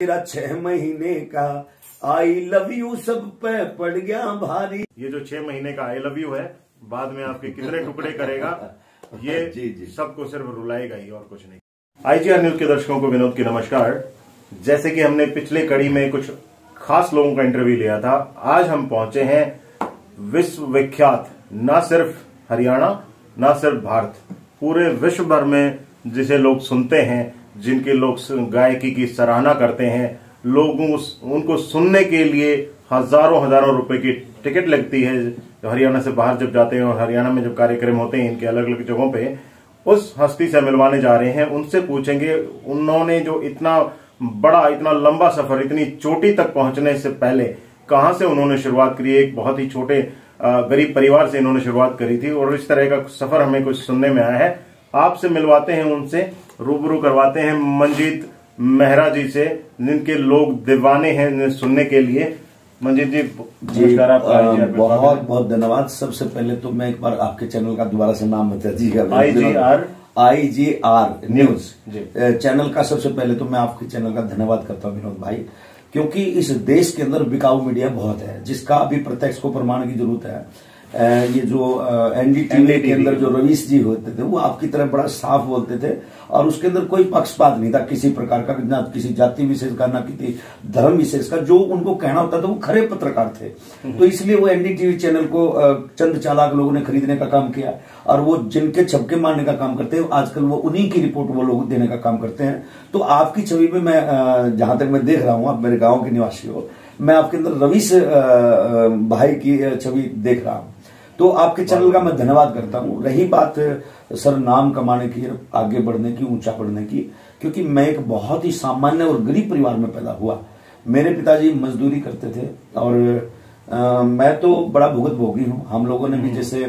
तेरा 6 महीने का आई लव यू सब पे पड़ गया भारी। ये जो 6 महीने का आई लव यू है बाद में आपके कितने टुकड़े करेगा ये जी। सबको सिर्फ रुलाएगा ही और कुछ नहीं। IGR न्यूज के दर्शकों को विनोद की नमस्कार। जैसे कि हमने पिछले कड़ी में कुछ खास लोगों का इंटरव्यू लिया था, आज हम पहुंचे हैं विश्व विख्यात, न सिर्फ हरियाणा न सिर्फ भारत, पूरे विश्व भर में जिसे लोग सुनते हैं, जिनके लोग गायकी की सराहना करते हैं, लोगों उनको सुनने के लिए हजारों रुपए की टिकट लगती है। हरियाणा से बाहर जब जाते हैं और हरियाणा में जब कार्यक्रम होते हैं इनके अलग अलग जगहों पे, उस हस्ती से मिलवाने जा रहे हैं। उनसे पूछेंगे उन्होंने जो इतना बड़ा, इतना लंबा सफर, इतनी चोटी तक पहुंचने से पहले कहां से उन्होंने शुरुआत करी। एक बहुत ही छोटे गरीब परिवार से इन्होंने शुरुआत करी थी और इस तरह का सफर हमें कुछ सुनने में आया है। आपसे मिलवाते हैं, उनसे रूबरू करवाते हैं मंजीत मेहरा जी से, जिनके लोग दीवाने हैं सुनने के लिए। मंजीत जी नमस्कार। आपका बहुत बहुत धन्यवाद। सबसे पहले तो मैं एक बार आपके चैनल का दोबारा से नाम बता दीजिएगा। IGR न्यूज चैनल का सबसे पहले तो मैं आपके चैनल का धन्यवाद करता हूँ विनोद भाई, क्योंकि इस देश के अंदर बिकाऊ मीडिया बहुत है, जिसका अभी प्रत्यक्ष को प्रमाण की जरूरत है। ये जो NDTV के अंदर जो रवीश जी होते थे वो आपकी तरह बड़ा साफ बोलते थे और उसके अंदर कोई पक्षपात नहीं था किसी प्रकार का, ना किसी जाति विशेष का, ना किसी धर्म विशेष का। जो उनको कहना होता था वो खरे पत्रकार थे। तो इसलिए वो NDTV चैनल को चंद चालाक लोगों ने खरीदने का काम किया और वो जिनके छक्के मारने का काम करते हैं आजकल वो उन्हीं की रिपोर्ट वो लोग देने का काम करते हैं। तो आपकी छवि में मैं जहां तक मैं देख रहा हूं, आप मेरे गाँव के निवासी हो, मैं आपके अंदर रवीश भाई की छवि देख रहा हूं। तो आपके चैनल का मैं धन्यवाद करता हूं। रही बात सर नाम कमाने की, आगे बढ़ने की, ऊंचा बढ़ने की, क्योंकि मैं एक बहुत ही सामान्य और गरीब परिवार में पैदा हुआ। मेरे पिताजी मजदूरी करते थे और मैं तो बड़ा भुगत भोगी हूं। हम लोगों ने भी जैसे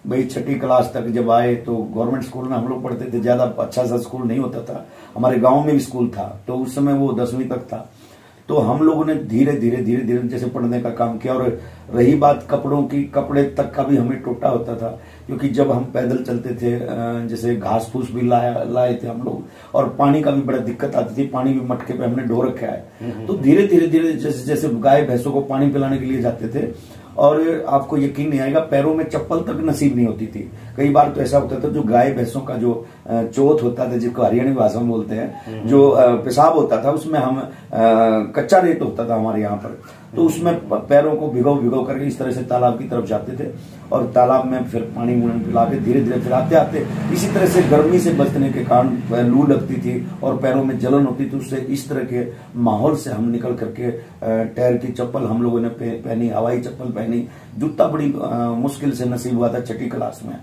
भाई 6ठी क्लास तक जब आए तो गवर्नमेंट स्कूल में हम लोग पढ़ते थे, ज्यादा अच्छा सा स्कूल नहीं होता था। हमारे गांव में भी स्कूल था तो उस समय वो 10वीं तक था। तो हम लोगों ने धीरे धीरे जैसे पढ़ने का काम किया। और रही बात कपड़ों की, कपड़े तक का भी हमें टोटा होता था, क्योंकि जब हम पैदल चलते थे जैसे घास फूस भी लाए थे हम लोग और पानी का भी बड़ा दिक्कत आती थी। पानी भी मटके पे हमने ढो रखा है। तो धीरे धीरे जैसे जैसे गाय भैंसों को पानी पिलाने के लिए जाते थे और आपको यकीन नहीं आएगा पैरों में चप्पल तक नसीब नहीं होती थी। कई बार तो ऐसा होता था जो गाय भैंसों का जो चोथ होता था, जिसको हरियाणी भाषा में बोलते हैं, जो पेशाब होता था, उसमें हम कच्चा रेत होता था हमारे यहाँ पर, तो उसमें पैरों को भिगो करके इस तरह से तालाब की तरफ जाते थे और तालाब में फिर पानी पिला के धीरे धीरे फिर आते इसी तरह से गर्मी से बचने के कारण लू लगती थी और पैरों में जलन होती थी। उससे इस तरह के माहौल से हम निकल करके टायर की चप्पल हम लोगों ने पहनी, हवाई चप्पल पहनी, जूता बड़ी मुश्किल से नसीब हुआ था 6ठी क्लास में।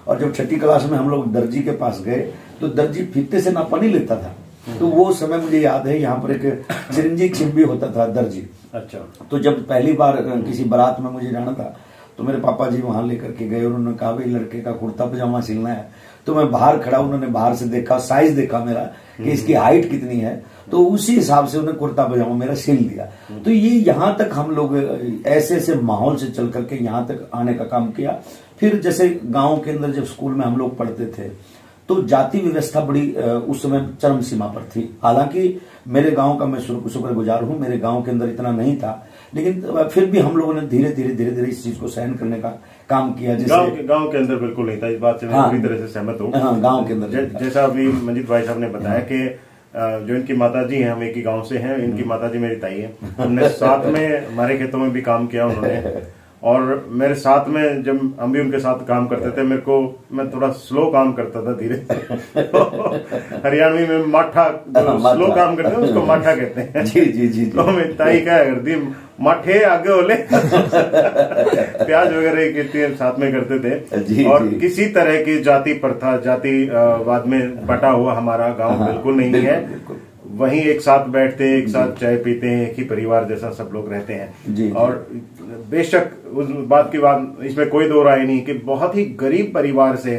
और जब 6ठी क्लास में हम लोग दर्जी के पास गए तो दर्जी फीते से नापा नहीं लेता था। तो वो समय मुझे याद है, यहाँ पर एक चिरंजी छिप भी होता था दर्जी। अच्छा। तो जब पहली बार किसी बारात में मुझे जाना था तो मेरे पापा जी वहां लेकर के गए और उन्होंने कहा भाई लड़के का कुर्ता पजामा सिलना है। तो मैं बाहर खड़ा, उन्होंने बाहर से देखा, साइज देखा मेरा कि इसकी हाइट कितनी है, तो उसी हिसाब से उन्होंने कुर्ता पजामा मेरा सिल दिया। तो ये यहाँ तक हम लोग ऐसे ऐसे माहौल से चल करके यहाँ तक आने का काम किया। फिर जैसे गाँव के अंदर जब स्कूल में हम लोग पढ़ते थे तो जाति व्यवस्था बड़ी उस समय चरम सीमा पर थी। हालांकि मेरे गांव का मैं शुक्रगुजार हूं, मेरे गांव के अंदर इतना नहीं था, लेकिन फिर भी हम लोगों ने धीरे धीरे इस चीज को सहन करने का काम किया। जैसे गांव के अंदर बिल्कुल नहीं था, इस बात से मैं पूरी तरह से सहमत हूँ। हाँ, गांव के अंदर जैसा अभी मंजीत भाई साहब ने बताया कि जो इनकी माताजी हैं, हम एक ही गांव से हैं, इनकी माताजी मेरी ताई है, हमने साथ में हमारे खेतों में भी काम किया उन्होंने। और मेरे साथ में जब हम भी उनके साथ काम करते थे, मैं थोड़ा स्लो काम करता था, धीरे हरियाणवी में माठा, स्लो काम करते हैं उसको माठा कहते हैं। जी। तो मैं ताई क्या करती, माठे आगे होले प्याज वगैरह की साथ में करते थे। और किसी तरह की जाति प्रथा, जातिवाद में बटा हुआ हमारा गांव बिल्कुल नहीं है। वहीं एक साथ बैठते, एक साथ चाय पीते हैं, एक ही परिवार जैसा सब लोग रहते हैं। और बेशक उस बात की बात, इसमें कोई दो राय नहीं कि बहुत ही गरीब परिवार से,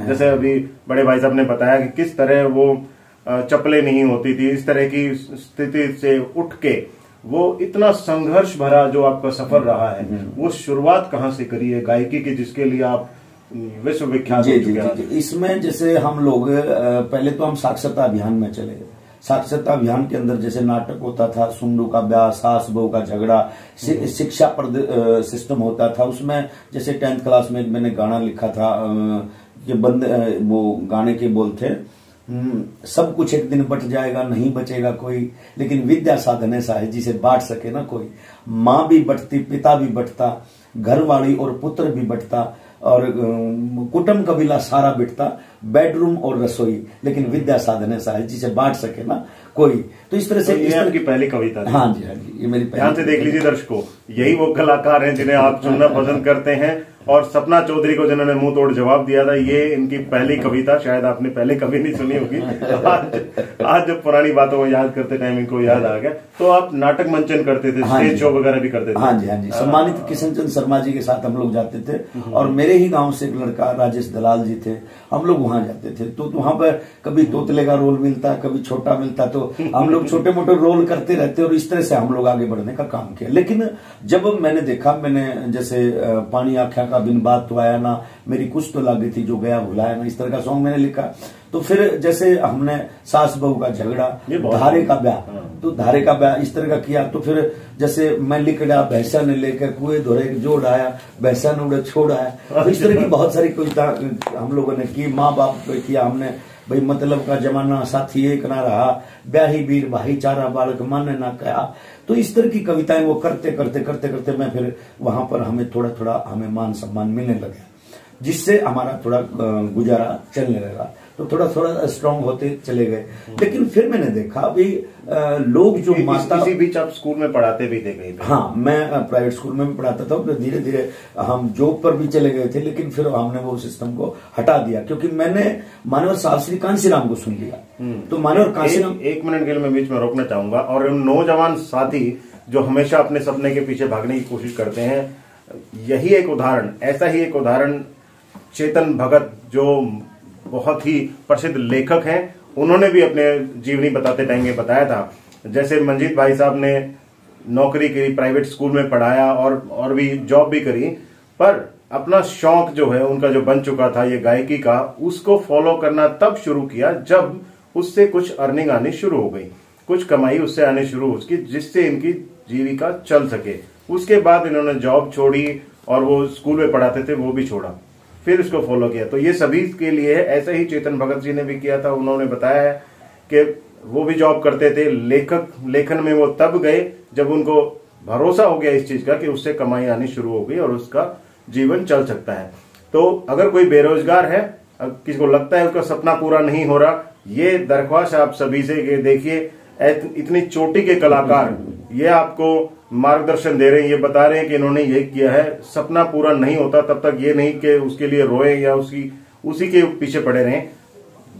जैसे अभी बड़े भाई साहब ने बताया कि किस तरह वो चप्पलें नहीं होती थी, इस तरह की स्थिति से उठ के वो इतना संघर्ष भरा जो आपका सफर रहा है, वो शुरुआत कहाँ से करी है गायकी की, जिसके लिए आप विश्व विख्यात हो चुके हैं? इसमें जैसे हम लोग पहले तो हम साक्षरता अभियान में चले। साक्षरता अभियान के अंदर जैसे नाटक होता था, सुंडू का ब्याह, सास बहू का झगड़ा, शिक्षा पर सिस्टम होता था, उसमें जैसे 10th क्लास में मैंने गाना लिखा था, ये बंद वो गाने के बोल थे, सब कुछ एक दिन बट जाएगा, नहीं बचेगा कोई, लेकिन विद्या साधन ऐसा है जिसे बांट सके ना कोई। माँ भी बटती, पिता भी बटता, घरवाली और पुत्र भी बटता, और कुटुंब कबीला सारा बिटता, बेडरूम और रसोई, लेकिन विद्या साधन ऐसा है जिसे बांट सके ना कोई। तो इस तरह से ये आपकी पहली कविता थी। हाँ जी, हाँ जी, ये मेरी पहली। ध्यान से देख लीजिए दर्शकों, यही वो कलाकार हैं जिन्हें आप सुनना पसंद करते हैं, और सपना चौधरी को जिन्होंने मुंह तोड़ जवाब दिया था, ये इनकी पहली कविता, शायद आपने पहले कभी नहीं सुनी होगी। आज जब पुरानी बातों को याद करते टाइम इनको याद आ गया। तो आप नाटक मंचन करते थे, स्टेज शो वगैरह भी करते थे? हाँ जी, हाँ जी, सम्मानित किशनचंद शर्मा जी के साथ हम लोग जाते थे, और मेरे ही गांव से एक लड़का राजेश दलाल जी थे, हम लोग वहां जाते थे। तो वहां पर कभी तोतले का रोल मिलता, कभी छोटा मिलता, तो हम लोग छोटे मोटे रोल करते रहते, और इस तरह से हम लोग आगे बढ़ने का काम किया। लेकिन जब मैंने देखा, मैंने जैसे पानी आख्या का बिन बात तो आया ना, मेरी कुछ तो लागी थी जो गया भुलाया ना, इस तरह का सॉन्ग मैंने लिखा। तो फिर जैसे हमने सास बहू का झगड़ा, धारे का ब्याह, तो धारे का ब्याह इस तरह का किया। तो फिर जैसे मैं लिख डाया, भैंसा ने लेकर कुएं धोरे जोड़ आया, भैंसा ने उड़े छोड़ आया। तो इस तरह की बहुत सारी कविता हम लोगों ने की। माँ बाप पे किया हमने, भाई मतलब का जमाना साथी एक ना रहा, ब्याही वीर भाईचारा बालक मन ना कहा। तो इस तरह की कविताएं वो करते करते करते करते मैं फिर वहां पर हमें थोड़ा थोड़ा हमें मान सम्मान मिलने लगा, जिससे हमारा थोड़ा गुजारा चलने लगा। तो थोड़ा थोड़ा स्ट्रांग होते चले गए। लेकिन फिर मैंने देखा भाई लोग जो माता, इसी बीच आप स्कूल में पढ़ाते भी थे कहीं पे? हाँ, मैं प्राइवेट स्कूल में भी पढ़ाता था। फिर धीरे धीरे हम जॉब पर भी चले गए थे, लेकिन फिर हमने वो सिस्टम को हटा दिया, क्योंकि मैंने मानव शास्त्री कांसीराम को सुन लिया। तो मानव कांसीराम, एक मिनट के लिए मैं बीच में रोकना चाहूंगा, और उन नौजवान साथी जो हमेशा अपने सपने के पीछे भागने की कोशिश करते हैं, यही एक उदाहरण, ऐसा ही एक उदाहरण चेतन भगत, जो बहुत ही प्रसिद्ध लेखक हैं, उन्होंने भी अपने जीवनी बताते टाइम ये बताया था। जैसे मंजीत भाई साहब ने नौकरी की, प्राइवेट स्कूल में पढ़ाया और भी जॉब भी करी, पर अपना शौक जो है उनका जो बन चुका था ये गायकी का, उसको फॉलो करना तब शुरू किया जब उससे कुछ अर्निंग आनी शुरू हो गई, कुछ कमाई उससे आने शुरू उसकी, जिससे इनकी जीविका चल सके। उसके बाद इन्होंने जॉब छोड़ी, और वो स्कूल में पढ़ाते थे वो भी छोड़ा, फिर इसको फॉलो किया। तो ये सभी के लिए है, ऐसा ही चेतन भगत जी ने भी किया था। उन्होंने बताया है कि वो भी जॉब करते थे, लेखन में वो तब गए जब उनको भरोसा हो गया इस चीज का कि उससे कमाई आनी शुरू हो गई और उसका जीवन चल सकता है। तो अगर कोई बेरोजगार है, किसी को लगता है उसका सपना पूरा नहीं हो रहा, ये दरख्वास्त आप सभी से, ये देखिए इतनी चोटी के कलाकार ये आपको मार्गदर्शन दे रहे हैं, ये बता रहे हैं कि इन्होंने ये किया है। सपना पूरा नहीं होता तब तक ये नहीं कि उसके लिए रोए या उसी के पीछे पड़े रहें।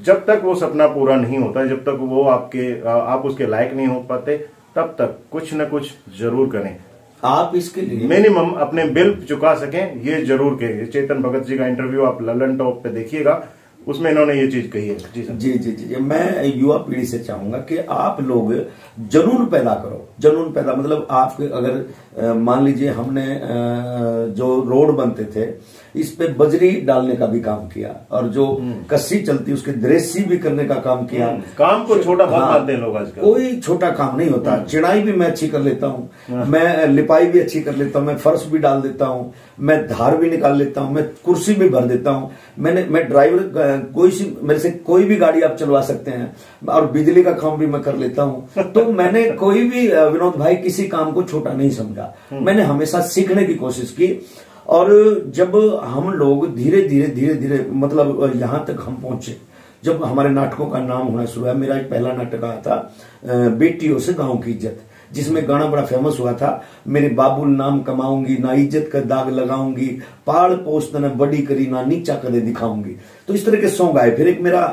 जब तक वो सपना पूरा नहीं होता, जब तक वो आप उसके लायक नहीं हो पाते, तब तक कुछ न कुछ जरूर करें। आप इसके लिए मिनिमम अपने बिल चुका सकें, ये जरूर करें। चेतन भगत जी का इंटरव्यू आप ललन टॉप पे देखिएगा, उसमें इन्होंने ये चीज कही है। जी सर। जी जी जी, मैं युवा पीढ़ी से चाहूंगा कि आप लोग जुनून पैदा करो। जुनून पैदा मतलब आप अगर मान लीजिए हमने जो रोड बनते थे इस पे बजरी डालने का भी काम किया, और जो कस्सी चलती उसके दृश्य भी करने का काम किया। काम को छोटा बहुत मानते हैं लोग आजकल। कोई छोटा काम नहीं होता। चिड़ाई भी मैं अच्छी कर लेता हूँ, मैं लिपाई भी अच्छी कर लेता हूँ, मैं फर्श भी डाल देता हूँ, मैं धार भी निकाल लेता हूँ, मैं कुर्सी भी भर देता हूँ। मैं ड्राइवर, मेरे से कोई भी गाड़ी आप चलवा सकते हैं, और बिजली का काम भी मैं कर लेता हूँ। तो मैंने कोई भी, विनोद भाई, किसी काम को छोटा नहीं समझा। मैंने हमेशा सीखने की कोशिश की। और जब हम लोग धीरे धीरे धीरे धीरे मतलब यहां तक हम पहुंचे, जब हमारे नाटकों का नाम होना शुरू हुआ। मेरा एक पहला नाटक आया था बेटियों से गांव की इज्जत, जिसमें गाना बड़ा फेमस हुआ था, मेरे बाबुल नाम कमाऊंगी, ना इज्जत का दाग लगाऊंगी, पाड़ पोस्ट न बड़ी करी, ना नीचा कदे दिखाऊंगी। तो इस तरह के सॉन्ग आए। फिर एक मेरा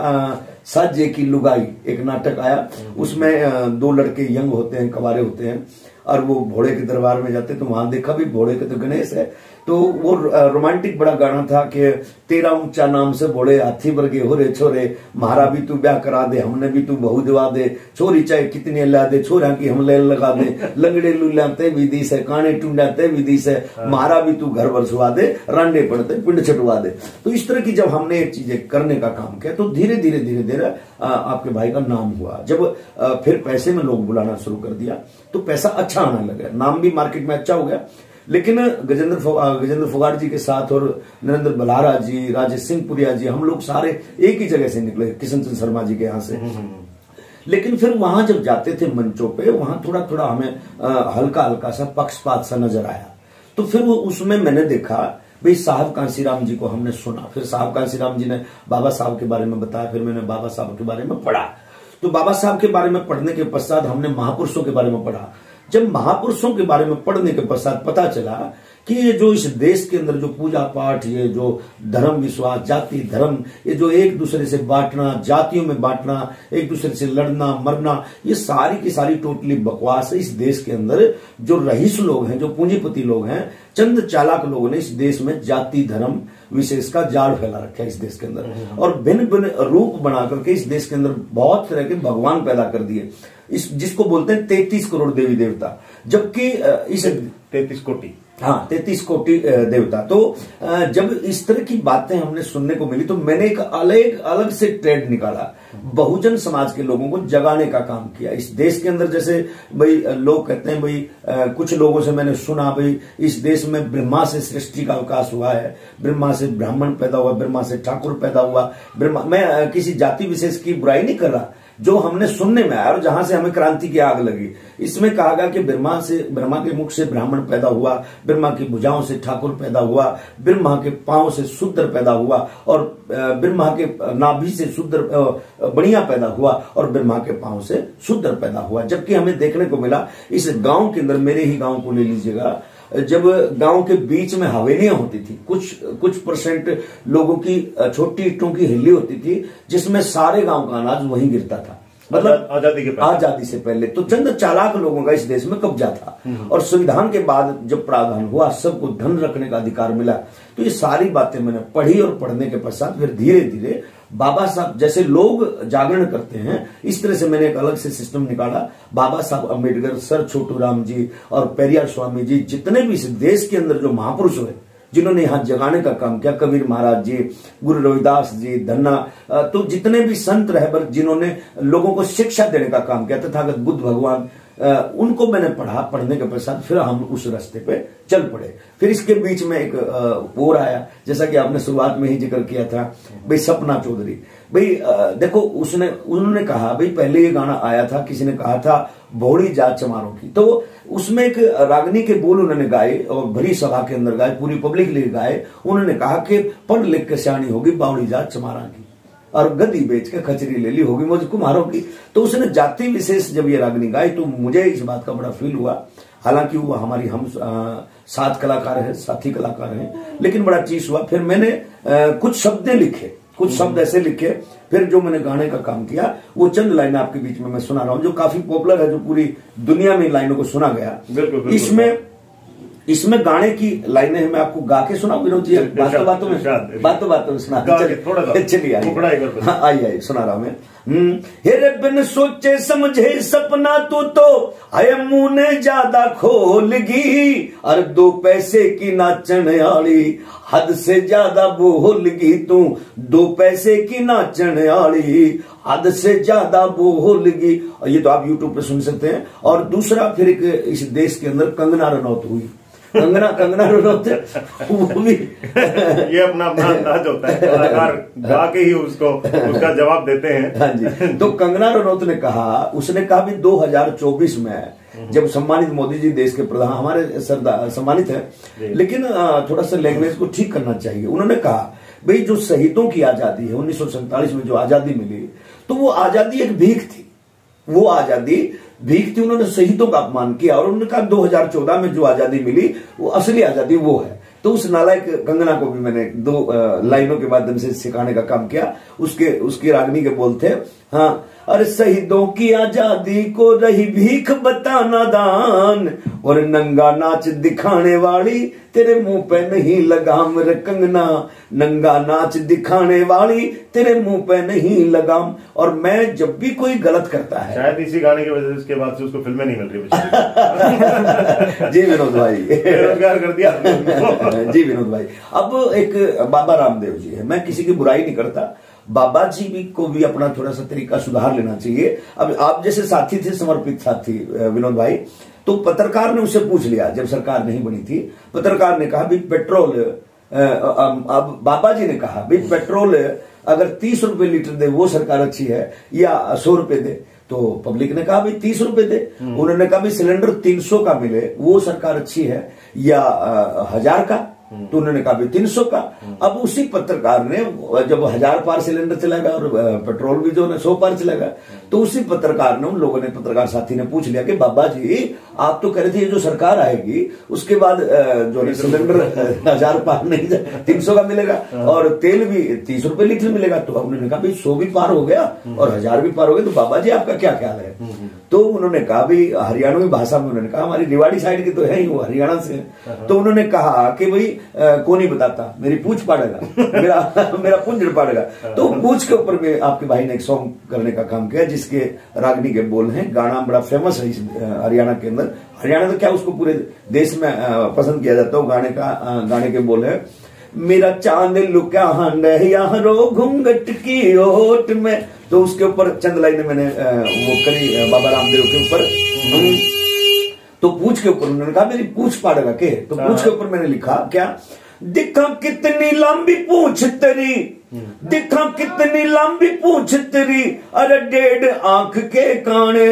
साजे की लुगाई एक नाटक आया, उसमें दो लड़के यंग होते हैं, कवारे होते हैं, और वो भोड़े के दरबार में जाते, तो वहां देखा भी भोड़े के तो गणेश है। तो वो रोमांटिक बड़ा गाना था कि तेरा ऊंचा नाम से भोड़े हाथी वर्गे हो रे छोरे, महारा भी तू ब्याह करा दे, हमने भी तू बहू दिवा दे, छोरी चाहे कितनी ला दे, छोरा की हम ले लगा दे, लंगड़े लुल्याते विधि से, काने टूंडाते विधि से, महारा भी तू घर बरसवा दे, रांडे पड़ते पिंड छटवा दे। तो इस तरह की जब हमने ये चीजें करने का काम किया, तो धीरे धीरे धीरे धीरे आपके भाई का नाम हुआ। जब फिर पैसे में लोग बुलाना शुरू कर दिया तो पैसा अच्छा आने लगा, नाम भी मार्केट में अच्छा हो गया। लेकिन गजेंद्र फोगाट जी के साथ और नरेंद्र बलारा जी, राजेश सिंह पुरिया जी, हम लोग सारे एक ही जगह से निकले, किशन चंद्र शर्मा जी के यहाँ से। लेकिन फिर वहां जब जाते थे मंचों पे, वहां थोड़ा थोड़ा हमें हल्का हल्का सा पक्षपात सा नजर आया। तो फिर वो उसमें मैंने देखा भाई साहब कांसीराम जी को हमने सुना, फिर साहब कांसीराम जी ने बाबा साहब के बारे में बताया, फिर मैंने बाबा साहब के बारे में पढ़ा। तो बाबा साहब के बारे में पढ़ने के पश्चात हमने महापुरुषों के बारे में पढ़ा। जब महापुरुषों के बारे में पढ़ने के पश्चात पता चला कि ये जो इस देश के अंदर जो पूजा पाठ, ये जो धर्म विश्वास, जाति धर्म, ये जो एक दूसरे से बांटना, जातियों में बांटना, एक दूसरे से लड़ना मरना, ये सारी की सारी टोटली बकवास है। इस देश के अंदर जो रईस लोग हैं, जो पूंजीपति लोग हैं, चंद चालाक लोगों ने इस देश में जाति धर्म विशेष का जाल फैला रखा है इस देश के अंदर, और भिन्न भिन्न रूप बना करके इस देश के अंदर बहुत तरह के भगवान पैदा कर दिए, इस जिसको बोलते हैं 33 करोड़ देवी देवता, जबकि इस 33 कोटि, हाँ 33 कोटि देवता। तो जब इस तरह की बातें हमने सुनने को मिली तो मैंने एक अलग से ट्रेड निकाला, बहुजन समाज के लोगों को जगाने का काम किया इस देश के अंदर। जैसे भाई लोग कहते हैं, भाई कुछ लोगों से मैंने सुना भाई इस देश में ब्रह्मा से सृष्टि का विकास हुआ है, ब्रह्मा से ब्राह्मण पैदा हुआ, ब्रह्मा से ठाकुर पैदा हुआ, ब्रह्मा, मैं किसी जाति विशेष की बुराई नहीं कर रहा, जो हमने सुनने में आया और जहां से हमें क्रांति की आग लगी। इसमें कहा गया कि ब्रह्मा के मुख से ब्राह्मण पैदा हुआ, ब्रह्मा की भुजाओं से ठाकुर पैदा हुआ, ब्रह्मा के पांव से शूद्र पैदा हुआ, और ब्रह्मा के नाभि से शूद्र बढ़िया पैदा हुआ, और ब्रह्मा के पांव से शूद्र पैदा हुआ। जबकि हमें देखने को मिला इस गांव के अंदर, मेरे ही गांव को ले लीजिएगा, जब गांव के बीच में हवेलियां होती थी, कुछ परसेंट लोगों की छोटी ईंटों की हिल्ली होती थी, जिसमें सारे गांव का अनाज वहीं गिरता था, मतलब आजादी से पहले। तो चंद चालाक लोगों का इस देश में कब्जा था, और संविधान के बाद जब प्रावधान हुआ, सबको धन रखने का अधिकार मिला। तो ये सारी बातें मैंने पढ़ी, और पढ़ने के पश्चात फिर धीरे धीरे बाबा साहब जैसे लोग जागरण करते हैं, इस तरह से मैंने एक अलग से सिस्टम निकाला। बाबा साहब अम्बेडकर, सर छोटू राम जी और पेरियार स्वामी जी, जितने भी इस देश के अंदर जो महापुरुष हुए, जिन्होंने यहाँ जगाने का काम किया, कबीर महाराज जी, गुरु रविदास जी, धन्ना, तो जितने भी संत रहबर जिन्होंने लोगों को शिक्षा देने का काम किया, तथागत बुद्ध भगवान, उनको मैंने पढ़ा। पढ़ने के पश्चात फिर हम उस रास्ते पे चल पड़े। फिर इसके बीच में एक और आया, जैसा कि आपने शुरुआत में ही जिक्र किया था, भाई सपना चौधरी। भाई देखो, उन्होंने कहा, भाई पहले ये गाना आया था, किसी ने कहा था भोली जात चमारों की, तो उसमें एक रागनी के बोल उन्होंने गाए और भरी सभा के अंदर गाए, पूरी पब्लिक लिए गाए। उन्होंने कहा कि पढ़ लिख के सियाणी होगी बावड़ी जात चमारा की, और गद्दी बेच के खचरी ले ली होगी मुझ कुम्हारों की। तो उसने जाति विशेष जब ये रागनी गाई तो मुझे इस बात का बड़ा फील हुआ। हालांकि वो हमारी हम साथ कलाकार है, साथी कलाकार हैं, लेकिन बड़ा चीज हुआ। फिर मैंने कुछ शब्द लिखे, कुछ शब्द ऐसे लिखे, फिर जो मैंने गाने का काम किया, वो चंद लाइनें आपके बीच में मैं सुना रहा हूं, जो काफी पॉपुलर है, जो पूरी दुनिया में इन लाइनों को सुना गया। इसमें गाने की लाइनें हैं, मैं आपको गा के सुनाऊं विनोद जी, बातों में सुना। चलिए आइए सुना रहा हूं मैं। हेरे बिन सोचे समझे सपना तो आये मुंह ने ज्यादा खोलगी, और 2 पैसे की नाचन आली हद से ज्यादा बोलगी तू, 2 पैसे की नाचन आली हद से ज्यादा बोलगी। और ये तो आप यूट्यूब पे सुन सकते हैं। और दूसरा फिर एक इस देश के अंदर कंगना रनौत हुई, कंगना रनौत वो भी ये अपना अंदाज होता है, कलाकार गा के ही उसका जवाब देते हैं। हाँ जी। तो कंगना रनौत ने कहा, उसने कहा भी 2024 में जब सम्मानित मोदी जी देश के प्रधान, हमारे सरदार सम्मानित है, लेकिन थोड़ा सा लैंग्वेज को ठीक करना चाहिए। उन्होंने कहा भाई जो शहीदों की आजादी है, 1947 में जो आजादी मिली, तो वो आजादी एक भीख थी, वो आजादी भीख थी। उन्होंने शहीदों का अपमान किया, और उन्होंने कहा 2014 में जो आजादी मिली वो असली आजादी वो है। तो उस नालायक कंगना को भी मैंने 2 लाइनों के माध्यम से सिखाने का काम किया। उसकी रागनी के बोल थे, हाँ, अरे शहीदों की आजादी को रही भीख बताना दान, और नंगा नाच दिखाने वाली तेरे मुंह पे नहीं लगाम रे कंगना, नंगा नाच दिखाने वाली तेरे मुंह पे नहीं लगाम। और मैं जब भी कोई गलत करता है, शायद इसी गाने की वजह से उसके बाद से उसको फिल्में नहीं मिल रही। जी विनोद भाई, बेरोजगार कर दिया। जी विनोद भाई। अब एक बाबा रामदेव जी है, मैं किसी की बुराई नहीं करता, बाबा जी भी को भी अपना थोड़ा सा तरीका सुधार लेना चाहिए। अब आप जैसे साथी थे, समर्पित साथी विनोद भाई, तो पत्रकार ने उससे पूछ लिया जब सरकार नहीं बनी थी, पत्रकार ने कहा भी पेट्रोल, अब बाबा जी ने कहा भी पेट्रोल अगर 30 रुपए लीटर दे वो सरकार अच्छी है या 100 रुपए दे, तो पब्लिक ने कहा भाई 30 रुपए दे। उन्होंने कहा भाई सिलेंडर 300 का मिले वो सरकार अच्छी है या 1000 का, तो उन्होंने कहा 300 का। अब उसी पत्रकार ने जब 1000 पार सिलेंडर चलेगा और पेट्रोल भी जो है 100 पार चलेगा, तो उसी पत्रकार ने, उन लोगों ने, पत्रकार साथी ने पूछ लिया कि बाबा जी आप तो कह रहे थे ये जो सरकार आएगी उसके बाद जो है सिलेंडर 1000 पार नहीं 300 का मिलेगा और तेल भी 30 रुपए लीटर मिलेगा। तो उन्होंने कहा भाई 100 भी पार हो गया और 1000 भी पार हो गया, तो बाबा जी आपका क्या ख्याल है? तो उन्होंने कहा भाई हरियाणवी भाषा में उन्होंने कहा, हमारी रेवाड़ी साइड की तो है ही, वो हरियाणा से, तो उन्होंने कहा कि भाई कौन नहीं बताता, मेरी पूछ पाड़ेगा, मेरा पुंजड़ पाड़ेगा। तो पूछ के ऊपर में आपके भाई ने एक सॉन्ग करने का काम किया जिसके रागनी के बोल हैं, गाना बड़ा फेमस है इस हरियाणा के अंदर। हरियाणा तो क्या उसको पूरे देश में पसंद किया जाता है। गाने के बोल है, मेरा चांद लुका हंड यारो घूंघट की ओट में, तो उसके ऊपर चंद लाइनें मैंने वो करी बाबा रामदेव के ऊपर। तो पूछ के ऊपर उन्होंने कहा मेरी पूछ पाड़ेगा के, तो पूछ के ऊपर मैंने लिखा क्या, दिखा कितनी लंबी पूछ तेरी, दिखा कितनी लंबी पूछ तेरी, अरे 1.5 आंख के काने,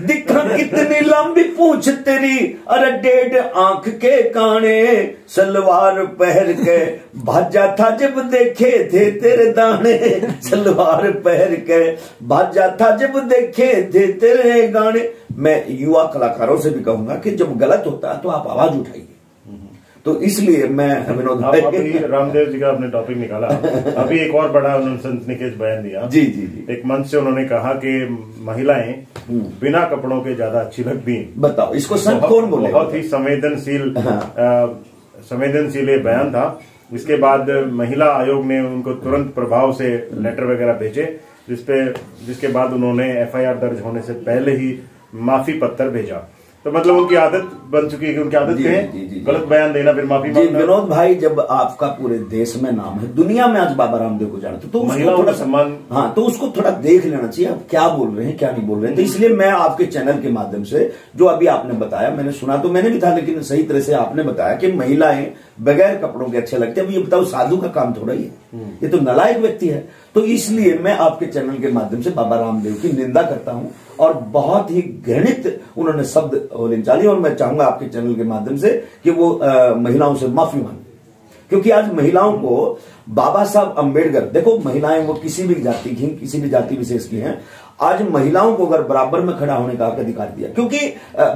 दिखा कितनी लंबी पूछ तेरी, अरे 1.5 आंख के काने, सलवार पहन के भाजा था जब देखे थे तेरे दाने, सलवार पहन के भाजा था जब देखे थे तेरे गाने। मैं युवा कलाकारों से भी कहूंगा कि जब गलत होता है तो आप आवाज उठाइए। तो इसलिए मैं विनोद भाई, अभी रामदेव जी का आपने टॉपिक निकाला, अभी एक और बड़ा उन्होंने सनसनीखेज बयान दिया। जी जी जी, एक मंच से उन्होंने कहा कि महिलाएं बिना कपड़ों के ज्यादा अच्छी लगती हैं। बताओ इसको संत कौन बोले? बहुत ही संवेदनशील ये बयान था। इसके बाद महिला आयोग ने उनको तुरंत प्रभाव से लेटर वगैरह भेजे, जिसके बाद उन्होंने FIR दर्ज होने से पहले ही माफी पत्र भेजा। तो मतलब उनकी आदत बन चुकी है कि उनकी आदत है गलत बयान देना फिर माफी मांगना। विनोद भाई, जब आपका पूरे देश में नाम है, दुनिया में आज बाबा रामदेव को जानते, तो उसको थोड़ा सम्मान, हाँ, तो उसको थोड़ा देख लेना चाहिए आप क्या बोल रहे हैं क्या नहीं बोल रहे हैं। तो इसलिए मैं आपके चैनल के माध्यम से जो अभी आपने बताया, मैंने सुना तो मैंने भी था, लेकिन सही तरह से आपने बताया कि महिलाएं बगैर कपड़ों के अच्छे लगते हैं। अब ये बताओ साधु का काम थोड़ा ही है, ये तो नालायक व्यक्ति है। तो इसलिए मैं आपके चैनल के माध्यम से बाबा रामदेव की निंदा करता हूं और बहुत ही घृणित उन्होंने शब्द निकाले, और मैं चाहूंगा आपके चैनल के माध्यम से कि वो महिलाओं से माफी मांगे, क्योंकि आज महिलाओं को बाबा साहब अंबेडकर, देखो महिलाएं वो किसी भी जाति की, किसी भी जाति विशेष की हैं, आज महिलाओं को अगर बराबर में खड़ा होने का हक अधिकार दिया, क्योंकि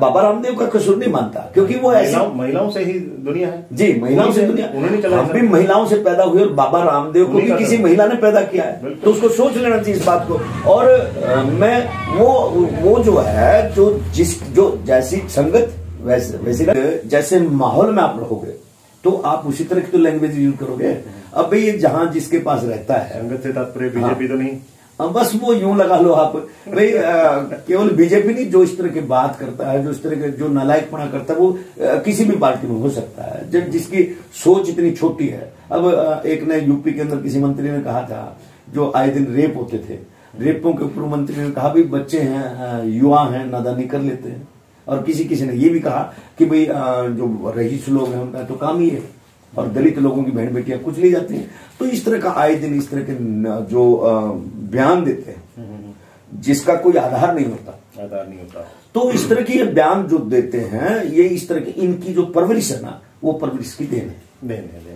बाबा रामदेव का कसूर नहीं मानता, क्योंकि वो महिलाओं से ही दुनिया है। जी, महिलाओं से दुनिया, हम भी महिलाओं से पैदा हुए और बाबा रामदेव को भी किसी महिला ने पैदा किया है, तो उसको सोच लेना चाहिए इस बात को। और मैं वो जो है जो जैसी संगत वैसे जैसे माहौल में आप रहोगे तो आप उसी तरह की तो लैंग्वेज यूज करोगे। अब भाई जहां जिसके पास रहता है, संगत से तात्पर्य बीजेपी तो नहीं, बस वो यूं लगा लो आप भाई, केवल बीजेपी नहीं, जो इस तरह की बात करता है, जो इस तरह के जो नालायकपना करता है, वो किसी भी पार्टी में हो सकता है, जिसकी सोच इतनी छोटी है। अब एक ने यूपी के अंदर किसी मंत्री ने कहा था, जो आए दिन रेप होते थे, रेपों के ऊपर मंत्री ने कहा भाई बच्चे हैं, युवा हैं, नादानी कर लेते हैं। और किसी ने ये भी कहा कि भाई जो रईस लोग हैं उनका तो काम ही है, और दलित लोगों की बहन बेटियां कुछ ली जाती हैं। तो इस तरह का आए दिन इस तरह के जो बयान देते हैं जिसका कोई आधार नहीं होता, तो इस तरह के बयान जो देते हैं, ये इस तरह की इनकी जो परवरिश है ना, वो परवरिश की देन है।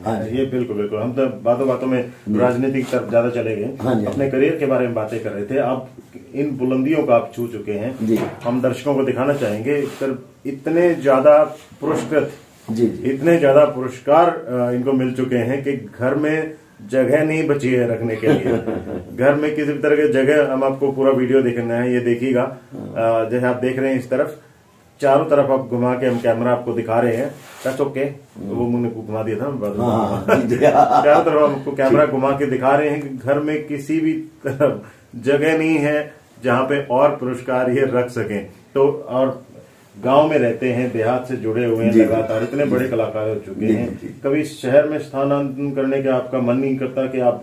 हाँ, ये बिल्कुल हम तो बातों में राजनीति की तरफ ज्यादा चले गए। अपने करियर के बारे में बातें कर रहे थे, आप इन बुलंदियों को आप छू चुके हैं। हम दर्शकों को दिखाना चाहेंगे, इतने ज्यादा पुरस्कृत, इतने ज्यादा पुरस्कार इनको मिल चुके हैं कि घर में जगह नहीं बची है रखने के लिए। घर में किसी भी तरह की जगह, हम आपको पूरा वीडियो देखना है, ये देखिएगा। जैसे आप देख रहे हैं इस तरफ, चारों तरफ आप घुमा के हम कैमरा आपको दिखा रहे हैं। टच ओके, वो मुझे घुमा दिया था चारों तरफ आपको कैमरा घुमा के दिखा रहे हैं कि घर में किसी भी तरफ जगह नहीं है जहां पे और पुरस्कार ये रख सकें। तो और गांव में रहते हैं, देहात से जुड़े हुए हैं, लगातार इतने बड़े कलाकार हो चुके हैं। कभी शहर में स्थानांतरण करने का आपका मन नहीं करता कि आप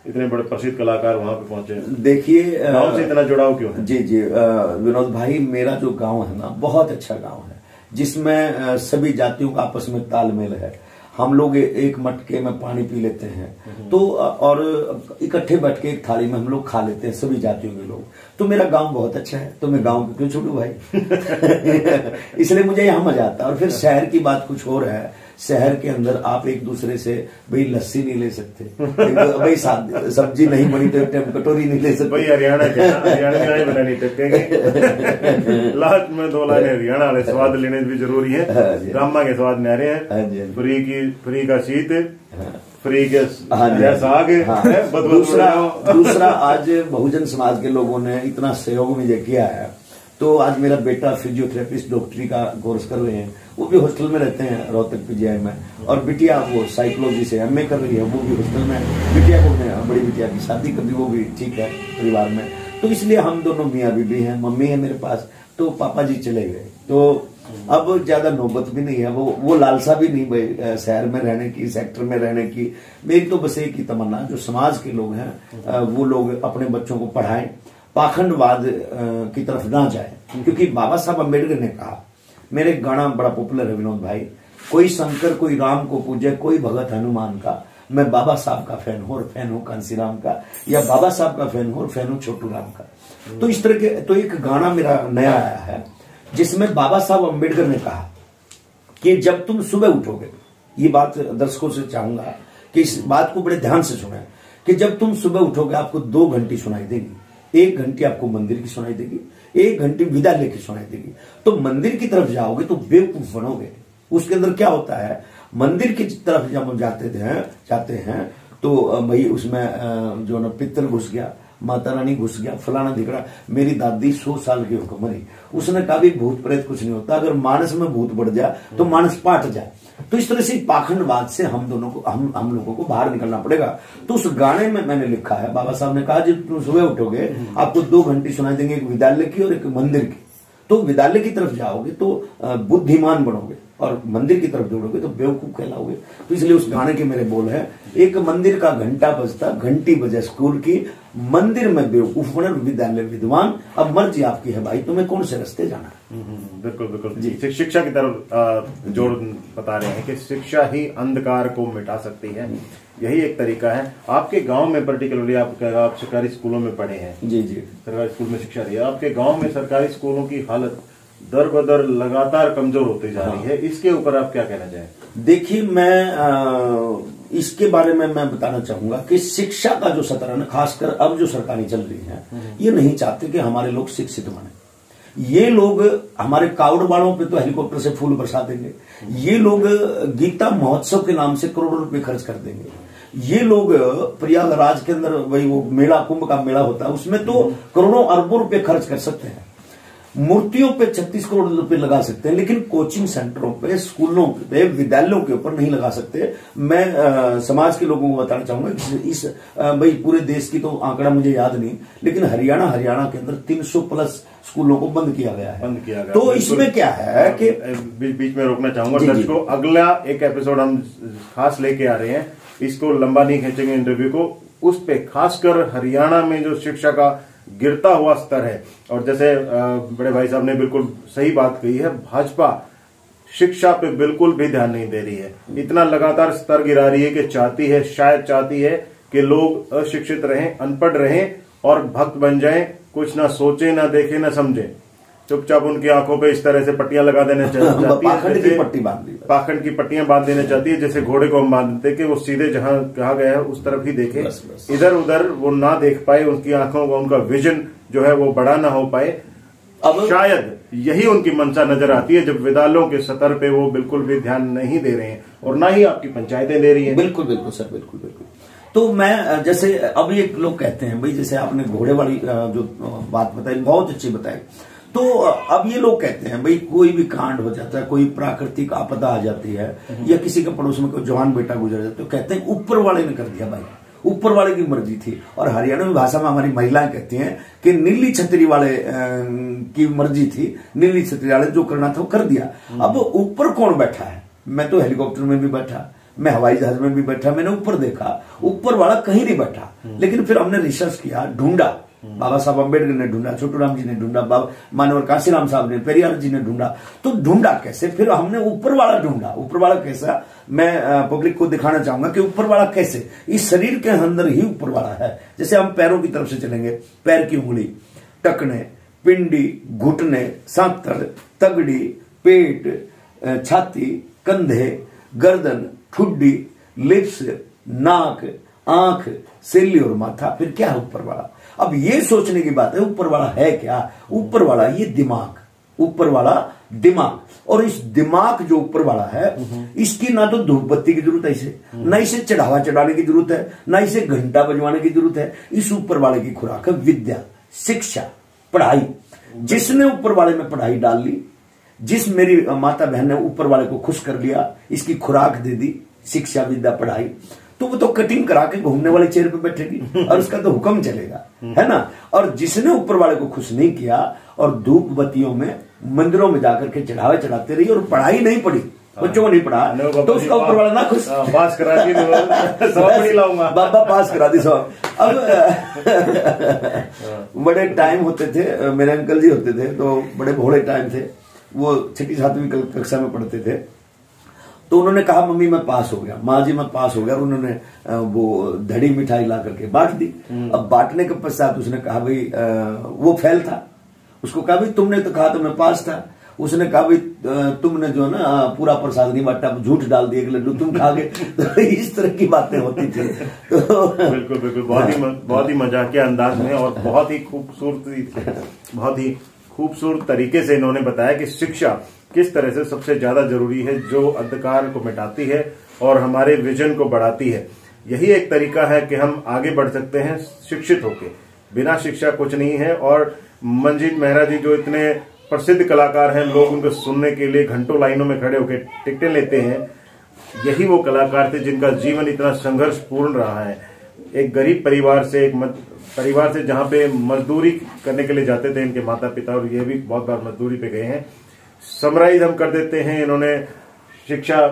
इतने बड़े प्रसिद्ध कलाकार वहां पे पहुंचे। देखिए गांव से इतना जुड़ाव क्यों है? जी जी विनोद भाई, मेरा जो गांव है ना बहुत अच्छा गांव है, जिसमें सभी जातियों का आपस में तालमेल है। हम लोग एक मटके में पानी पी लेते हैं तो और इकट्ठे बैठ के एक थाली में हम लोग खा लेते हैं, सभी जातियों के लोग। तो मेरा गांव बहुत अच्छा है, तो मैं गांव को क्यों छोड़ू भाई? इसलिए मुझे यहाँ मजा आता है। और फिर शहर की बात कुछ और है, शहर के अंदर आप एक दूसरे से भाई लस्सी नहीं ले सकते, भाई सब्जी नहीं बनी तो एक कटोरी नहीं ले सकते। भाई हरियाणा में बना नहीं टकेंगे। लास्ट में 2 लाइन हरियाणा वाले स्वाद लेने भी जरूरी है। ब्राह्मण के स्वाद न्यारे हैं, फ्री का शीत, फ्री के साग। दूसरा आज बहुजन समाज के लोगों ने इतना सहयोग मुझे किया है, तो आज मेरा बेटा फिजियोथेरेपिस्ट डॉक्टरी का कोर्स कर रहे हैं, वो भी हॉस्टल में रहते हैं रोहतक पीजीआई में। और बिटिया वो साइकोलॉजी से एमए कर रही है, वो भी हॉस्टल में। बिटिया को बड़ी बिटिया की शादी कर दी, वो भी ठीक है परिवार में। तो इसलिए हम दोनों मियाँ बीबी हैं, मम्मी है मेरे पास, तो पापा जी चले गए। तो अब ज्यादा नौबत भी नहीं है, वो लालसा भी नहीं भाई शहर में रहने की, सेक्टर में रहने की। मेरी तो बस एक ही तमन्ना, जो समाज के लोग हैं वो लोग अपने बच्चों को पढ़ाएं, पाखंडवाद की तरफ ना जाए। क्योंकि बाबा साहब अम्बेडकर ने कहा, मेरे गाना बड़ा पॉपुलर है विनोद भाई, कोई शंकर कोई राम को पूजे, कोई भगत हनुमान का, मैं बाबा साहब का फैन हूं और फैन हूं कांसीराम का, या बाबा साहब का फैन हूं और फैन हूं छोटू राम का। तो इस तरह के तो एक गाना मेरा नया आया है जिसमें बाबा साहब अम्बेडकर ने कहा कि जब तुम सुबह उठोगे, ये बात दर्शकों से चाहूंगा कि इस बात को बड़े ध्यान से सुने, कि जब तुम सुबह उठोगे आपको 2 घंटी सुनाई देगी। 1 घंटी आपको मंदिर की सुनाई देगी, 1 घंटी विद्यालय की सुनाई देगी। तो मंदिर की तरफ जाओगे तो बेवकूफ बनोगे। उसके अंदर क्या होता है, मंदिर की तरफ जब हम जाते हैं तो भाई उसमें जो ना पित्तल घुस गया, माता रानी घुस गया, फलाना दिखड़ा। मेरी दादी 100 साल की होकर मरी, उसने कहा भी भूत प्रेत कुछ नहीं होता, अगर मानस में भूत बढ़ जाए तो मानस पाट जाए। तो इस तरह से पाखंडवाद से हम लोगों को बाहर निकलना पड़ेगा। तो उस गाने में मैंने लिखा है, बाबा साहब ने कहा जब तुम सुबह उठोगे आपको 2 घंटी सुनाई देंगे, एक विद्यालय की और एक मंदिर की। तो विद्यालय की तरफ जाओगे तो बुद्धिमान बनोगे, और मंदिर की तरफ दौड़ोगे तो बेवकूफ कहलाओगे। तो इसलिए उस गाने के मेरे बोल है, एक मंदिर का घंटा बजता, घंटी बजे स्कूल की, मंदिर में बेवकूफ बने, विद्यालय विद्वान। अब मर्जी आपकी है भाई, तुम्हें कौन से रास्ते जाना है। बिल्कुल बिल्कुल जी। शिक्षा की तरफ जोड़ बता रहे हैं कि शिक्षा ही अंधकार को मिटा सकती है, यही एक तरीका है। आपके गांव में पर्टिकुलरली आप सरकारी स्कूलों में पढ़े हैं? जी जी, सरकारी स्कूल में शिक्षा रही है। आपके गांव में सरकारी स्कूलों की हालत दर बदर लगातार कमजोर होती जा रही है, इसके ऊपर आप क्या कहना चाहें? देखिए, मैं इसके बारे में मैं बताना चाहूंगा कि शिक्षा का जो सत्र है ना, खासकर अब जो सरकारें चल रही हैं, ये नहीं चाहते कि हमारे लोग शिक्षित बने। ये लोग हमारे कावड़ वालों पे तो हेलीकॉप्टर से फूल बरसा देंगे, ये लोग गीता महोत्सव के नाम से करोड़ों रुपए खर्च कर देंगे, ये लोग प्रयागराज के अंदर वही वो मेला, कुंभ का मेला होता है, उसमें तो करोड़ों अरबों रुपए खर्च कर सकते हैं, मूर्तियों पे 36 करोड़ रुपए लगा सकते हैं, लेकिन कोचिंग सेंटरों पे, स्कूलों पे, विद्यालयों के ऊपर नहीं लगा सकते। मैं समाज के लोगों को बताना चाहूंगा इस भाई पूरे देश की तो आंकड़ा मुझे याद नहीं, लेकिन हरियाणा के अंदर 300 प्लस स्कूलों को बंद किया गया है। तो इसमें क्या है कि बीच में रोकना चाहूंगा दर्शकों, अगला एक एपिसोड हम खास लेके आ रहे हैं, इसको लंबा नहीं खींचेंगे इंटरव्यू को, उस पे खासकर हरियाणा में जो शिक्षा का गिरता हुआ स्तर है। और जैसे बड़े भाई साहब ने बिल्कुल सही बात कही है, भाजपा शिक्षा पे बिल्कुल भी ध्यान नहीं दे रही है, इतना लगातार स्तर गिरा रही है कि शायद चाहती है कि लोग अशिक्षित रहें, अनपढ़ रहें और भक्त बन जाएं, कुछ ना सोचे, ना देखे, ना समझे, चुपचाप उनकी आंखों पे इस तरह से पट्टियां लगा देना चाहती है, पाखंड की पट्टियां बांध देना चाहती है, जैसे घोड़े को हम बांधते कि वो सीधे जहां कहा गया है उस तरफ ही देखे, इधर उधर वो ना देख पाए, उनकी आंखों को, उनका विजन जो है वो बड़ा ना हो पाए। अब शायद यही उनकी मंशा नजर आती है, जब विद्यालयों के स्तर पे वो बिल्कुल भी ध्यान नहीं दे रहे हैं और ना ही आपकी पंचायतें दे रही हैं। बिल्कुल बिल्कुल सर, बिल्कुल बिल्कुल। तो मैं जैसे अभी एक लोग कहते हैं भाई, जैसे आपने घोड़े वाली जो बात बताई बहुत अच्छी बताई, तो अब ये लोग कहते हैं भाई कोई भी कांड हो जाता है, कोई प्राकृतिक आपदा आ जाती है, या किसी के पड़ोस में कोई जवान बेटा गुजर जाता है, तो कहते हैं ऊपर वाले ने कर दिया भाई, ऊपर वाले की मर्जी थी। और हरियाणवी भाषा में हमारी महिलाएं कहती हैं कि नीली छतरी वाले की मर्जी थी, नीली छतरी वाले जो करना था वो कर दिया। अब ऊपर कौन बैठा है? मैं तो हेलीकॉप्टर में भी बैठा, मैं हवाई जहाज में भी बैठा, मैंने ऊपर देखा, ऊपर वाला कहीं नहीं बैठा। लेकिन फिर हमने रिसर्च किया, ढूंढा, बाबा साहब अम्बेडकर ने ढूंढा, छोटू राम जी ने ढूंढा, बाबा मानवर काशीराम साहब ने, पेरियार जी ने ढूंढा। तो ढूंढा कैसे? फिर हमने ऊपर वाला ढूंढा। ऊपर वाला कैसा, मैं पब्लिक को दिखाना चाहूंगा कि ऊपर वाला कैसे, इस शरीर के अंदर ही ऊपर वाला है। जैसे हम पैरों की तरफ से चलेंगे, पैर की उंगली, टखने, पिंडी, घुटने, सांतर, तगड़ी, पेट, छाती, कंधे, गर्दन, ठुड्डी, लिप्स, नाक, आंख, सिल्ली और माथा। फिर क्या है ऊपर वाला? अब ये सोचने की बात है, ऊपर वाला है क्या? ऊपर वाला ये दिमाग, ऊपर वाला दिमाग। और इस दिमाग जो ऊपर वाला है, इसकी ना तो धूप बत्ती की जरूरत है इसे, ना इसे चढ़ावा चढ़ाने की जरूरत है, ना इसे घंटा बजवाने की जरूरत है। इस ऊपर वाले की खुराक है विद्या, शिक्षा, पढ़ाई। जिसने ऊपर वाले में पढ़ाई डाल ली, जिस मेरी माता बहन ने ऊपर वाले को खुश कर लिया, इसकी खुराक दे दी, शिक्षा, विद्या, पढ़ाई, तो वो तो कटिंग करा के घूमने वाले चेयर पे बैठेगी और उसका तो हुक्म चलेगा, है ना। और जिसने ऊपर वाले को खुश नहीं किया और धूप बत्तियों में, मंदिरों में जाकर के चढ़ावे चढ़ाते रही और पढ़ाई नहीं पढ़ी, बच्चों को नहीं पढ़ा, तो उसका ऊपर वाला ना खुश, पास करा दी, नहीं लाऊंगा, बाबा पास करा दी सब। अब बड़े टाइम होते थे, मेरे अंकल जी होते थे, तो बड़े भोले टाइम थे, वो 6ठी 7वीं कक्षा में पढ़ते थे। तो उन्होंने कहा मम्मी मैं पास हो गया, माँ जी मैं पास हो गया। और उन्होंने वो धड़ी मिठाई ला करके बांट दी। अब बांटने के पश्चात उसने कहा भाई, वो फेल था, उसको कहा भाई तुमने तो कहा तो मैं पास था। उसने कहा भाई तुमने जो है ना पूरा प्रसाद नहीं बांटा, झूठ डाल दिए, एक लड्डू तुम खा गए। तो इस तरह की बातें होती थी। तो बिल्कुल बिल्कुल, बहुत ही मजाकिया अंदाज में और बहुत ही खूबसूरत तरीके से इन्होंने बताया कि शिक्षा किस तरह से सबसे ज्यादा जरूरी है, जो अंधकार को मिटाती है और हमारे विजन को बढ़ाती है। यही एक तरीका है कि हम आगे बढ़ सकते हैं शिक्षित होके। बिना शिक्षा कुछ नहीं है। और मंजीत मेहरा जी जो इतने प्रसिद्ध कलाकार हैं, लोग उनको सुनने के लिए घंटों लाइनों में खड़े होकर टिकटें लेते हैं, यही वो कलाकार थे जिनका जीवन इतना संघर्षपूर्ण रहा है। एक गरीब परिवार से, परिवार से जहां पे मजदूरी करने के लिए जाते थे इनके माता पिता, और ये भी बहुत बार मजदूरी पे गए हैं। समराइज हम कर देते हैं, इन्होंने शिक्षा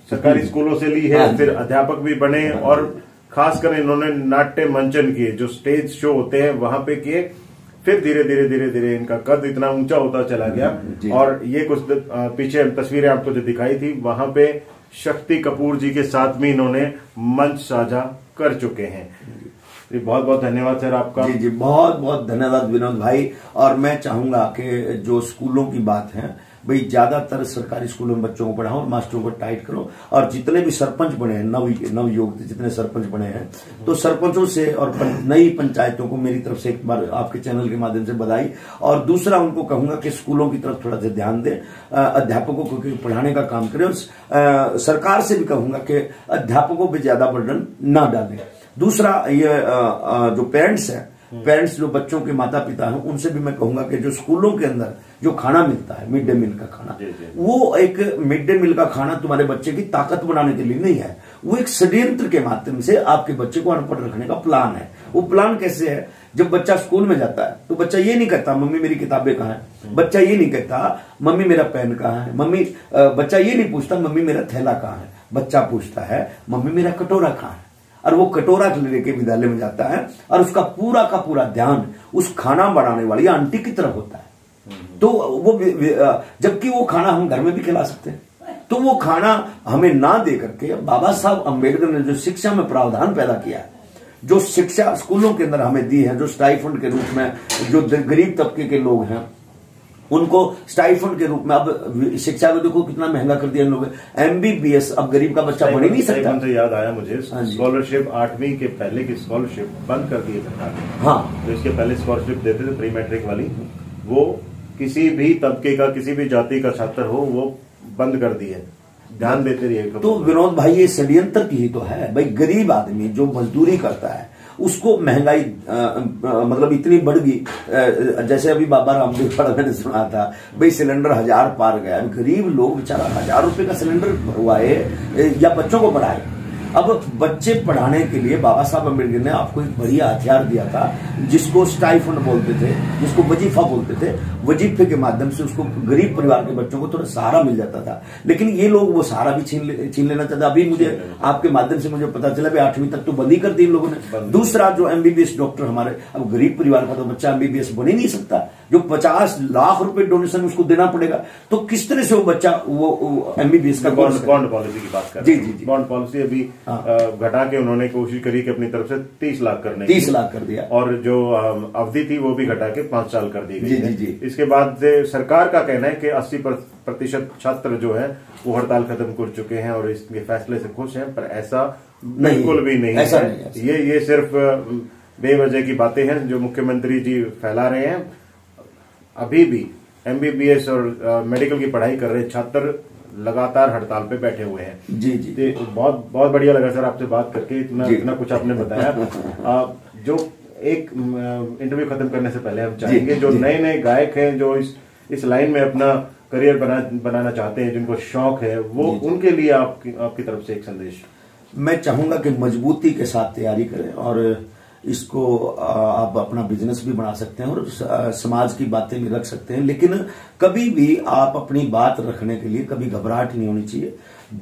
सरकारी स्कूलों से ली है, फिर अध्यापक भी बने, और खासकर इन्होंने नाट्य मंचन किए, जो स्टेज शो होते हैं वहां पे किए। फिर धीरे धीरे इनका कद इतना ऊंचा होता चला गया। और ये कुछ पीछे तस्वीरें आपको जो दिखाई थी, वहां पे शक्ति कपूर जी के साथ भी इन्होंने मंच साझा कर चुके हैं। जी बहुत बहुत धन्यवाद सर आपका। जी जी बहुत बहुत धन्यवाद विनोद भाई। और मैं चाहूंगा कि जो स्कूलों की बात है भाई, ज्यादातर सरकारी स्कूलों में बच्चों को पढ़ाओ और मास्टरों को टाइट करो। और जितने भी सरपंच बने हैं, नवयुवक जितने सरपंच बने हैं, तो सरपंचों से और नई पंचायतों को मेरी तरफ से एक बार आपके चैनल के माध्यम से बधाई। और दूसरा उनको कहूंगा कि स्कूलों की तरफ थोड़ा सा ध्यान दें, अध्यापकों को पढ़ाने का काम करें। और सरकार से भी कहूंगा कि अध्यापकों पर ज्यादा बर्डन ना डालें। दूसरा ये जो पेरेंट्स हैं, पेरेंट्स जो बच्चों के माता पिता हैं, उनसे भी मैं कहूंगा कि जो स्कूलों के अंदर जो खाना मिलता है, मिड डे मील का खाना, वो एक मिड डे मील का खाना तुम्हारे बच्चे की ताकत बनाने के लिए नहीं है, वो एक षड्यंत्र के माध्यम से आपके बच्चे को अनपढ़ रखने का प्लान है। वो प्लान कैसे है? जब बच्चा स्कूल में जाता है तो बच्चा ये नहीं कहता मम्मी मेरी किताबें कहाँ है, बच्चा ये नहीं कहता मम्मी मेरा पेन कहाँ है, बच्चा ये नहीं पूछता मम्मी मेरा थैला कहाँ है, बच्चा पूछता है मम्मी मेरा कटोरा कहाँ है। और वो कटोरा लेके विद्यालय में जाता है और उसका पूरा का पूरा ध्यान उस खाना बनाने वाली आंटी की तरफ होता है। तो वो जबकि वो खाना हम घर में भी खिला सकते हैं, तो वो खाना हमें ना दे करके बाबा साहब अम्बेडकर ने जो शिक्षा में प्रावधान पैदा किया है, जो शिक्षा स्कूलों के अंदर हमें दी है, जो स्टाइफंड के रूप में जो गरीब तबके के लोग हैं उनको स्टाइफंड के रूप में, अब शिक्षा को देखो कितना महंगा कर दिया इन लोगों ने। MBBS अब गरीब का बच्चा पढ़ ही नहीं सकता। से याद आया मुझे, स्कॉलरशिप 8वीं के पहले की स्कॉलरशिप बंद कर दी सरकार ने। हाँ, तो इसके पहले स्कॉलरशिप देते थे प्री मैट्रिक वाली, वो किसी भी तबके का, किसी भी जाति का छात्र हो, वो बंद कर दी है। ध्यान देते रहिए। तो विनोद भाई ये षड्यंत्र की ही तो है भाई। गरीब आदमी जो मजदूरी करता है उसको महंगाई मतलब इतनी बढ़ गई। जैसे अभी बाबा रामदेव वाला मैंने सुना था भाई, सिलेंडर 1000 पार गया। गरीब लोग बेचारा 1000 रुपए का सिलेंडर भरवाए या बच्चों को पढ़ाए, अब बच्चे पढ़ाने के लिए बाबा साहब अम्बेडकर ने आपको एक बढ़िया हथियार दिया था, जिसको स्टाइफंड बोलते थे, जिसको वजीफा बोलते थे। वजीफे के माध्यम से उसको गरीब परिवार के बच्चों को थोड़ा सहारा मिल जाता था, लेकिन ये लोग वो सहारा भी छीन लेना चाहते। अभी मुझे आपके माध्यम से मुझे पता चला 8वीं तक तो बंद ही कर दी इन लोगों ने। दूसरा, जो एमबीबीएस डॉक्टर हमारे, अब गरीब परिवार का तो बच्चा एमबीबीएस बन ही नहीं सकता, जो 50 लाख रुपए डोनेशन उसको देना पड़ेगा, तो किस तरह से वो बच्चा वो एमबीबीएस का बॉन्ड पॉलिसी की बात कर रहे हैं। जी। बॉन्ड पॉलिसी अभी घटा के उन्होंने कोशिश करी कि अपनी तरफ से 30 लाख करने की, 30 लाख कर दिया, और जो अवधि थी वो भी घटा के 5 साल कर दी गई। जी। इसके बाद सरकार का कहना है कि 80% छात्र जो है वो हड़ताल खत्म कर चुके हैं और इसके फैसले से खुश हैं, पर ऐसा बिल्कुल भी नहीं है। ये सिर्फ बेवजह की बातें हैं जो मुख्यमंत्री जी फैला रहे हैं। अभी भी एमबीबीएस और मेडिकल की पढ़ाई कर रहे छात्र लगातार हड़ताल पे बैठे हुए हैं। जी। बहुत बहुत बढ़िया लगा सर आपसे बात करके, इतना कुछ आपने बताया। जो एक इंटरव्यू खत्म करने से पहले हम चाहेंगे जो नए गायक हैं, जो इस लाइन में अपना करियर बनाना चाहते हैं, जिनको शौक है, वो उनके लिए आपकी तरफ से एक संदेश। मैं चाहूंगा कि मजबूती के साथ तैयारी करें, और इसको आप अपना बिजनेस भी बना सकते हैं और समाज की बातें भी रख सकते हैं, लेकिन कभी भी आप अपनी बात रखने के लिए कभी घबराहट नहीं होनी चाहिए।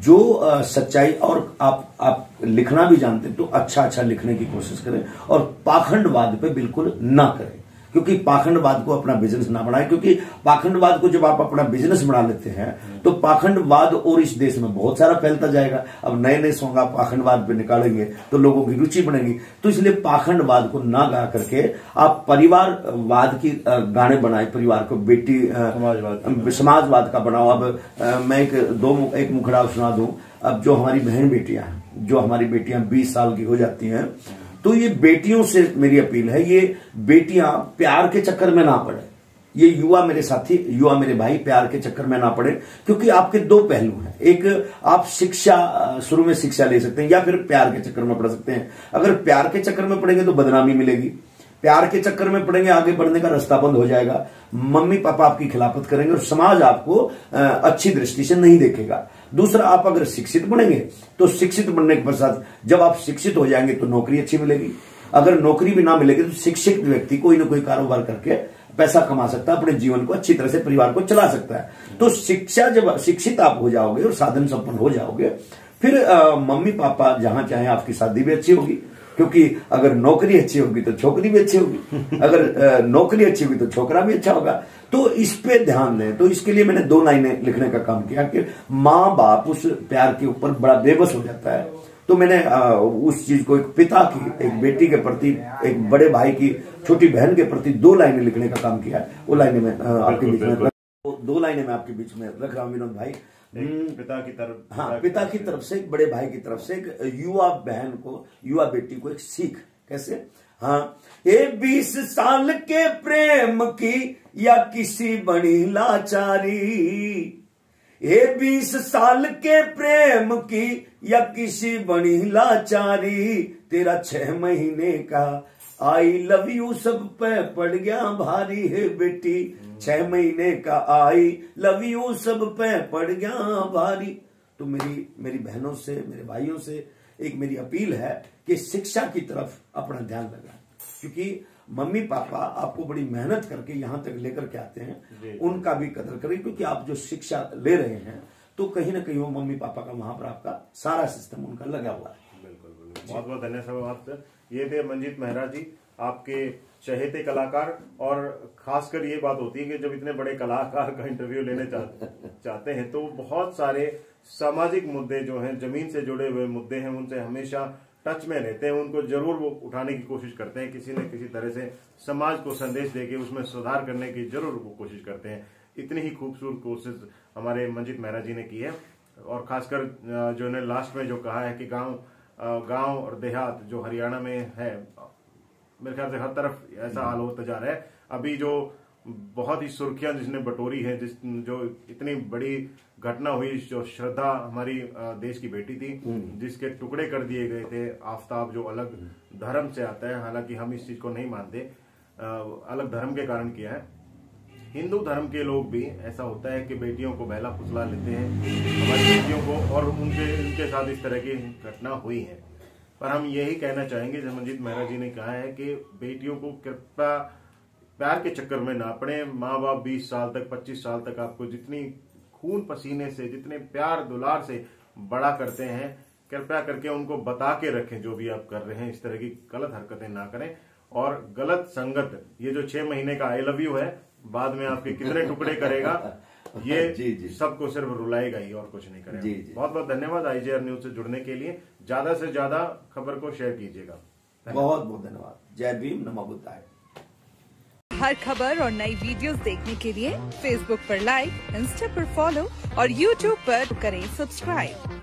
जो सच्चाई, और आप लिखना भी जानते हैं तो अच्छा लिखने की कोशिश करें, और पाखंडवाद पे बिल्कुल ना करें, क्योंकि पाखंडवाद को अपना बिजनेस ना बनाएं। क्योंकि पाखंडवाद को जब आप अपना बिजनेस बना लेते हैं तो पाखंडवाद और इस देश में बहुत सारा फैलता जाएगा। अब नए सॉन्ग आप पाखंडवाद पे निकालेंगे तो लोगों की रुचि बढ़ेगी, तो इसलिए पाखंडवाद को ना गा करके आप परिवारवाद की गाने बनाए, परिवार को बेटी समाजवाद का बनाओ। अब मैं एक मुखड़ा सुना दूं। अब जो हमारी बहन बेटियां हैं, जो हमारी बेटियां 20 साल की हो जाती हैं, तो ये बेटियों से मेरी अपील है, ये बेटियां प्यार के चक्कर में ना पड़े। ये युवा मेरे साथी, युवा मेरे भाई, प्यार के चक्कर में ना पड़े, क्योंकि आपके दो पहलू हैं। एक, आप शिक्षा, शुरू में शिक्षा ले सकते हैं, या फिर प्यार के चक्कर में पड़ सकते हैं। अगर प्यार के चक्कर में पड़ेंगे तो बदनामी मिलेगी, प्यार के चक्कर में पड़ेंगे आगे बढ़ने का रास्ता बंद हो जाएगा, मम्मी पापा आपकी खिलाफत करेंगे और समाज आपको अच्छी दृष्टि से नहीं देखेगा। दूसरा, आप अगर शिक्षित बनेंगे तो शिक्षित बनने के पश्चात जब आप शिक्षित हो जाएंगे तो नौकरी अच्छी मिलेगी। अगर नौकरी भी ना मिलेगी तो शिक्षित व्यक्ति कोई ना कोई कारोबार करके पैसा कमा सकता है, अपने जीवन को अच्छी तरह से, परिवार को चला सकता है। तो शिक्षा, जब शिक्षित आप हो जाओगे और साधन संपन्न हो जाओगे, फिर मम्मी पापा जहां चाहे आपकी शादी भी अच्छी होगी, क्योंकि अगर नौकरी अच्छी होगी तो छोकरी भी अच्छी होगी, अगर नौकरी अच्छी होगी तो छोकरा भी अच्छा होगा। तो इस पे ध्यान दें। तो इसके लिए मैंने 2 लाइनें लिखने का काम किया कि माँ बाप उस प्यार के ऊपर बड़ा बेबस हो जाता है, तो मैंने उस चीज को एक पिता की, एक बेटी के प्रति, एक बड़े भाई की छोटी बहन के प्रति 2 लाइनें लिखने का काम किया। वो लाइनें मैं आपके बीच में 2 लाइनें मैं आपके बीच में रख रहा हूँ विनोद भाई। पिता की तरफ, हाँ, पिता की तरफ से, एक बड़े भाई की तरफ से, एक युवा बहन को, युवा बेटी को एक सीख। कैसे? हाँ, ये 20 साल के प्रेम की या किसी बड़ी लाचारी, ये 20 साल के प्रेम की या किसी बड़ी लाचारी, तेरा 6 महीने का आई लव यू सब पे पड़ गया भारी है बेटी, 6 महीने का आई लव यू सब पे पड़ गया भारी। तो मेरी बहनों से, मेरे भाइयों से एक मेरी अपील है कि शिक्षा की तरफ अपना ध्यान लगाएं, क्योंकि मम्मी पापा आपको बड़ी मेहनत करके यहाँ तक लेकर के आते हैं, उनका भी कदर करें, क्योंकि आप जो शिक्षा ले रहे हैं तो कहीं ना कहीं वो मम्मी पापा का, वहां पर आपका सारा सिस्टम उनका लगा हुआ है। बिल्कुल बिल्कुल, बहुत बहुत धन्यवाद। ये थे मंजीत मेहरा जी, आपके चहेते कलाकार। और खासकर ये बात होती है कि जब इतने बड़े कलाकार का इंटरव्यू लेने चाहते हैं तो बहुत सारे सामाजिक मुद्दे जो हैं, जमीन से जुड़े हुए मुद्दे हैं, उनसे हमेशा टच में रहते हैं, उनको जरूर वो उठाने की कोशिश करते हैं, किसी न किसी तरह से समाज को संदेश देके उसमें सुधार करने की जरूर वो कोशिश करते हैं। इतनी ही खूबसूरत कोशिश हमारे मंजीत मेहरा जी ने की है। और खासकर जो ने लास्ट में जो कहा है कि गांव और देहात जो हरियाणा में है, मेरे ख्याल से हर तरफ ऐसा हाल होता जा रहा है। अभी जो बहुत ही सुर्खियां जिसने बटोरी है, जो इतनी बड़ी घटना हुई, जो श्रद्धा हमारी देश की बेटी थी, जिसके टुकड़े कर दिए गए थे, आफ्ताब जो अलग धर्म से आता है, हालांकि हम इस चीज को नहीं मानते, अलग धर्म के कारण किया है। हिंदू धर्म के लोग भी ऐसा होता है कि बेटियों को बहला फुसला लेते हैं हमारी बेटियों को, और उनके साथ इस तरह की घटना हुई है। पर हम यही कहना चाहेंगे, जब मंजीत मेहरा जी ने कहा है कि बेटियों को कृपया प्यार के चक्कर में ना पड़े। माँ बाप 20 साल तक 25 साल तक आपको जितनी खून पसीने से, जितने प्यार दुलार से बड़ा करते हैं, कृपया करके उनको बता के रखें जो भी आप कर रहे हैं, इस तरह की गलत हरकतें ना करें। और गलत संगत, ये जो 6 महीने का आई लव यू है, बाद में आपके कितने टुकड़े करेगा, ये सबको सिर्फ रुलाएगा ही और कुछ नहीं करेगा। बहुत बहुत धन्यवाद IJR न्यूज से जुड़ने के लिए। ज्यादा से ज्यादा खबर को शेयर कीजिएगा। बहुत बहुत धन्यवाद। जय भीम, नमो बुद्धाय। हर खबर और नई वीडियोस देखने के लिए फेसबुक पर लाइक, इंस्टा पर फॉलो और यूट्यूब पर करें सब्सक्राइब।